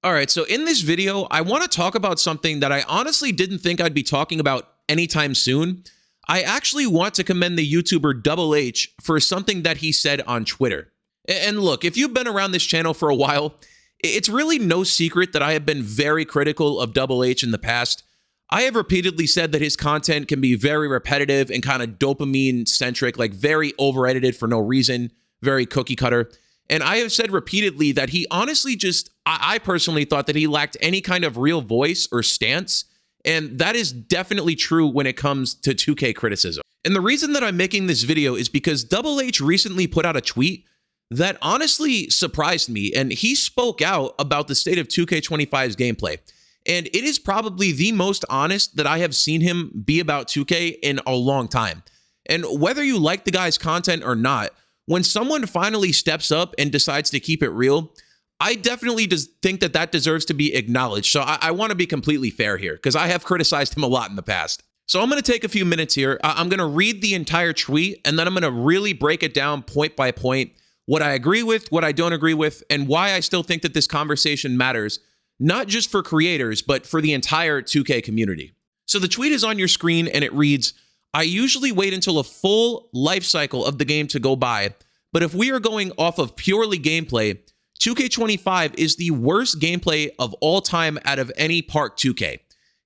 All right, so in this video, I want to talk about something that I honestly didn't think I'd be talking about anytime soon. I actually want to commend the YouTuber Double H for something that he said on Twitter. And look, if you've been around this channel for a while, it's really no secret that I have been very critical of Double H in the past. I have repeatedly said that his content can be very repetitive and kind of dopamine-centric, like very over-edited for no reason, very cookie-cutter. And I have said repeatedly that he honestly just, I personally thought that he lacked any kind of real voice or stance. And that is definitely true when it comes to 2K criticism. And the reason that I'm making this video is because Double H recently put out a tweet that honestly surprised me. And he spoke out about the state of 2K25's gameplay. And it is probably the most honest that I have seen him be about 2K in a long time. And whether you like the guy's content or not, when someone finally steps up and decides to keep it real, I definitely think that that deserves to be acknowledged. So I want to be completely fair here because I have criticized him a lot in the past. So I'm going to take a few minutes here. I'm going to read the entire tweet and then I'm going to really break it down point by point, what I agree with, what I don't agree with, and why I still think that this conversation matters, not just for creators, but for the entire 2K community. So the tweet is on your screen and it reads, I usually wait until a full life cycle of the game to go by, but if we are going off of purely gameplay, 2K25 is the worst gameplay of all time out of any part 2K.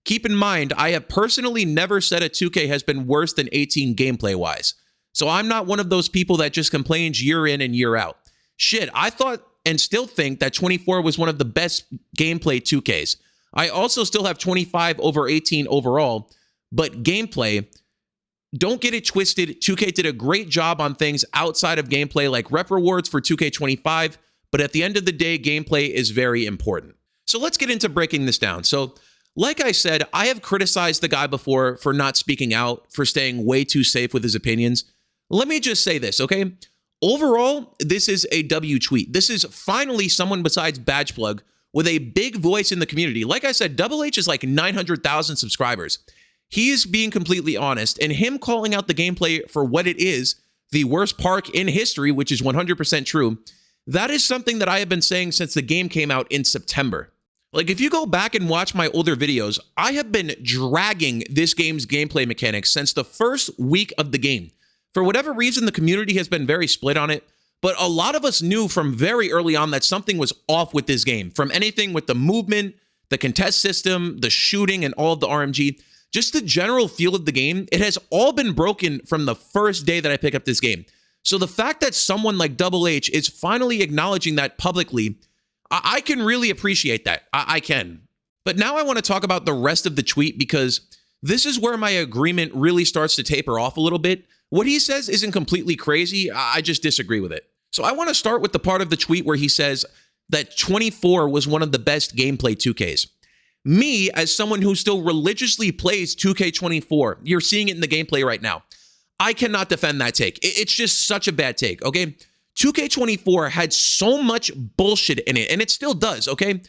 Keep in mind, I have personally never said a 2K has been worse than 18 gameplay-wise, so I'm not one of those people that just complains year in and year out. Shit, I thought and still think that 24 was one of the best gameplay 2Ks. I also still have 25 over 18 overall, but gameplay, don't get it twisted, 2K did a great job on things outside of gameplay like rep rewards for 2K25, but at the end of the day, gameplay is very important. So let's get into breaking this down. So like I said, I have criticized the guy before for not speaking out, for staying way too safe with his opinions. Let me just say this, okay? Overall, this is a W tweet. This is finally someone besides Badgeplug with a big voice in the community. Like I said, Double H is like 900,000 subscribers. He is being completely honest, and him calling out the gameplay for what it is, the worst park in history, which is 100% true, that is something that I have been saying since the game came out in September. Like, if you go back and watch my older videos, I have been dragging this game's gameplay mechanics since the first week of the game. For whatever reason, the community has been very split on it, but a lot of us knew from very early on that something was off with this game, from anything with the movement, the contest system, the shooting, and all of the RMG. Just the general feel of the game, it has all been broken from the first day that I pick up this game. So the fact that someone like Double H is finally acknowledging that publicly, I can really appreciate that. I can. But now I want to talk about the rest of the tweet because this is where my agreement really starts to taper off a little bit. What he says isn't completely crazy. I just disagree with it. So I want to start with the part of the tweet where he says that 24 was one of the best gameplay 2Ks. Me, as someone who still religiously plays 2K24, you're seeing it in the gameplay right now, I cannot defend that take. It's just such a bad take, okay? 2K24 had so much bullshit in it, and it still does, okay?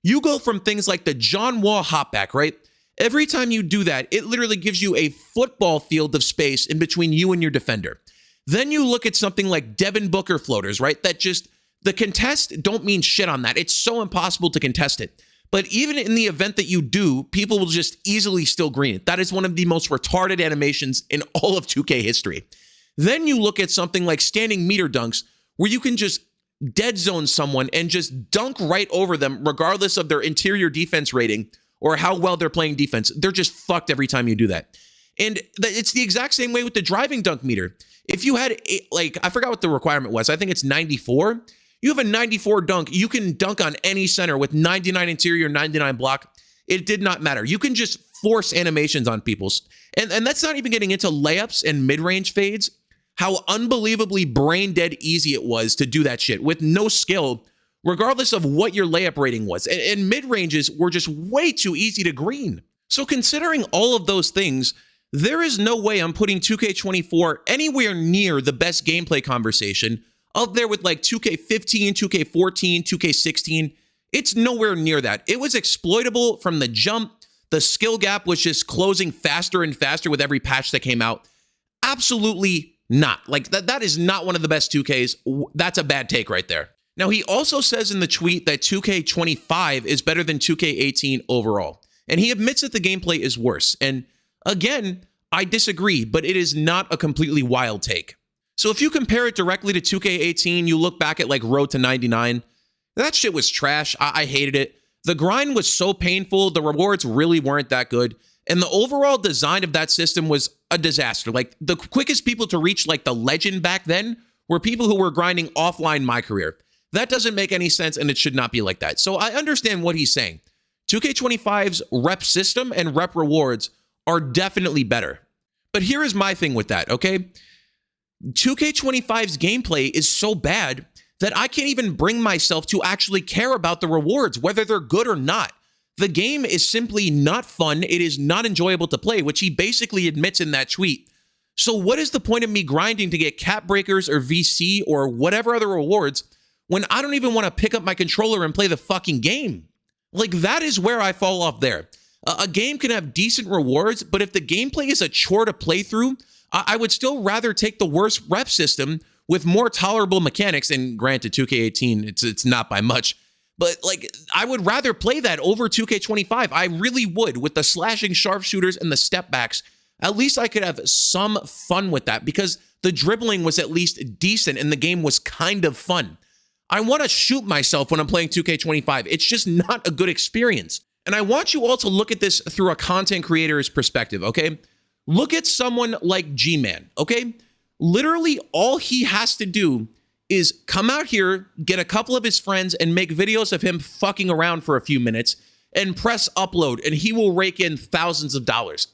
You go from things like the John Wall hopback, right? Every time you do that, it literally gives you a football field of space in between you and your defender. Then you look at something like Devin Booker floaters, right? That just, the contest don't mean shit on that. It's so impossible to contest it. But even in the event that you do, people will just easily still green it. That is one of the most retarded animations in all of 2K history. Then you look at something like standing meter dunks, where you can just dead zone someone and just dunk right over them, regardless of their interior defense rating or how well they're playing defense. They're just fucked every time you do that. And it's the exact same way with the driving dunk meter. If you had, I forgot what the requirement was. I think it's 94. You have a 94 dunk. You can dunk on any center with 99 interior, 99 block. It did not matter. You can just force animations on people's. And that's not even getting into layups and mid-range fades. How unbelievably brain dead easy it was to do that shit with no skill, regardless of what your layup rating was. And mid-ranges were just way too easy to green. So considering all of those things, there is no way I'm putting 2K24 anywhere near the best gameplay conversation up there with like 2K15, 2K14, 2K16. It's nowhere near that. It was exploitable from the jump. The skill gap was just closing faster and faster with every patch that came out. Absolutely not. Like that is not one of the best 2Ks. That's a bad take right there. Now, he also says in the tweet that 2K25 is better than 2K18 overall, and he admits that the gameplay is worse. And again, I disagree, but it is not a completely wild take. So if you compare it directly to 2K18, you look back at like Road to 99, that shit was trash. I hated it. The grind was so painful. The rewards really weren't that good. And the overall design of that system was a disaster. Like, the quickest people to reach like the legend back then were people who were grinding offline mycareer. That doesn't make any sense, and it should not be like that. So I understand what he's saying. 2K25's rep system and rep rewards are definitely better. But here is my thing with that, okay? 2K25's gameplay is so bad that I can't even bring myself to actually care about the rewards, whether they're good or not. The game is simply not fun. It is not enjoyable to play, which he basically admits in that tweet. So what is the point of me grinding to get cap breakers or VC or whatever other rewards when I don't even want to pick up my controller and play the fucking game? Like, that is where I fall off there. A game can have decent rewards, but if the gameplay is a chore to play through, I would still rather take the worst rep system with more tolerable mechanics. And granted, 2K18, it's not by much, but like, I would rather play that over 2K25. I really would. With the slashing sharpshooters and the step backs, at least I could have some fun with that, because the dribbling was at least decent and the game was kind of fun. I want to shoot myself when I'm playing 2K25. It's just not a good experience. And I want you all to look at this through a content creator's perspective, okay? Look at someone like G-Man, okay? Literally all he has to do is come out here, get a couple of his friends, and make videos of him fucking around for a few minutes and press upload, and he will rake in thousands of dollars.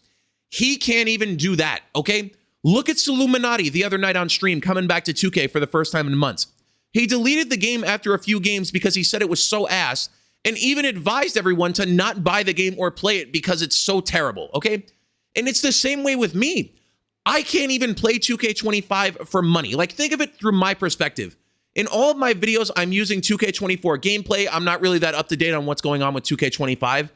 He can't even do that, okay? Look at Illuminati the other night on stream coming back to 2K for the first time in months. He deleted the game after a few games because he said it was so ass, and even advised everyone to not buy the game or play it because it's so terrible, okay? And it's the same way with me. I can't even play 2K25 for money. Like, think of it through my perspective. In all of my videos, I'm using 2K24 gameplay. I'm not really that up to date on what's going on with 2K25.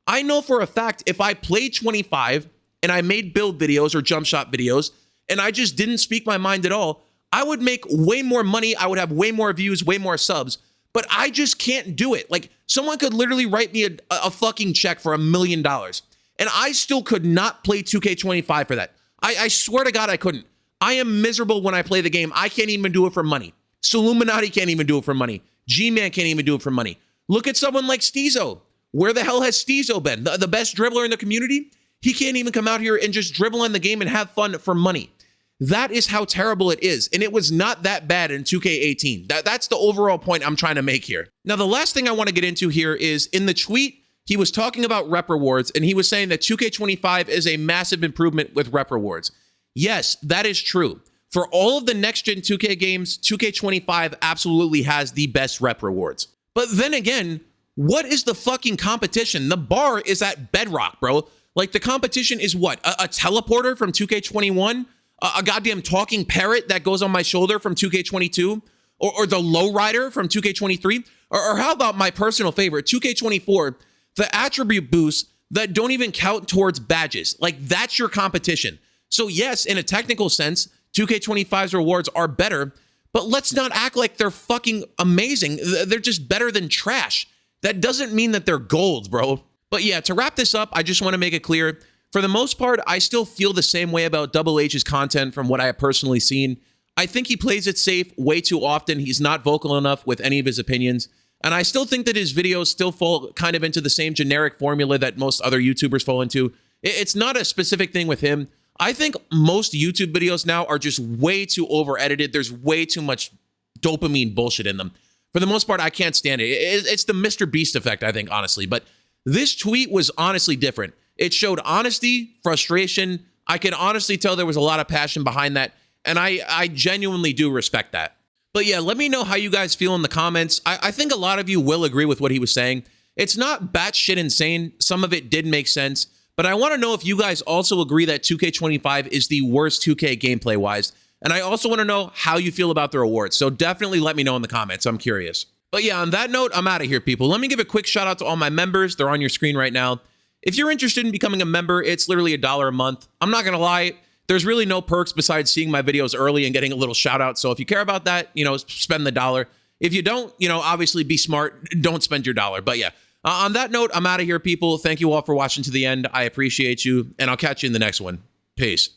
I know for a fact if I played 25 and I made build videos or jump shot videos and I just didn't speak my mind at all, I would make way more money. I would have way more views, way more subs. But I just can't do it. Like, someone could literally write me a fucking check for $1 million. And I still could not play 2K25 for that. I swear to God, I couldn't. I am miserable when I play the game. I can't even do it for money. Illuminati can't even do it for money. G-Man can't even do it for money. Look at someone like Steezo. Where the hell has Steezo been? The best dribbler in the community? He can't even come out here and just dribble in the game and have fun for money. That is how terrible it is. And it was not that bad in 2K18. That's the overall point I'm trying to make here. Now, the last thing I want to get into here is in the tweet, he was talking about rep rewards, and he was saying that 2K25 is a massive improvement with rep rewards. Yes, that is true. For all of the next-gen 2K games, 2K25 absolutely has the best rep rewards. But then again, what is the fucking competition? The bar is at bedrock, bro. Like, the competition is what? A teleporter from 2K21? A goddamn talking parrot that goes on my shoulder from 2K22? Or the lowrider from 2K23? Or how about my personal favorite, 2K24, the attribute boosts that don't even count towards badges? Like, that's your competition. So yes, in a technical sense, 2K25's rewards are better, but let's not act like they're fucking amazing. They're just better than trash. That doesn't mean that they're gold, bro. But yeah, to wrap this up, I just want to make it clear, for the most part, I still feel the same way about Double H's content from what I have personally seen. I think he plays it safe way too often. He's not vocal enough with any of his opinions. And I still think that his videos still fall kind of into the same generic formula that most other YouTubers fall into. It's not a specific thing with him. I think most YouTube videos now are just way too over-edited. There's way too much dopamine bullshit in them. For the most part, I can't stand it. It's the Mr. Beast effect, I think, honestly. But this tweet was honestly different. It showed honesty, frustration. I can honestly tell there was a lot of passion behind that. And I genuinely do respect that. But yeah, let me know how you guys feel in the comments. I think a lot of you will agree with what he was saying. It's not batshit insane. Some of it did make sense. But I want to know if you guys also agree that 2K25 is the worst 2K gameplay-wise. And I also want to know how you feel about the rewards. So definitely let me know in the comments. I'm curious. But yeah, on that note, I'm out of here, people. Let me give a quick shout out to all my members. They're on your screen right now. If you're interested in becoming a member, it's literally $1 a month. I'm not going to lie. There's really no perks besides seeing my videos early and getting a little shout out. So if you care about that, you know, spend the $1. If you don't, obviously be smart. Don't spend your dollar. But yeah, on that note, I'm out of here, people. Thank you all for watching to the end. I appreciate you, and I'll catch you in the next one. Peace.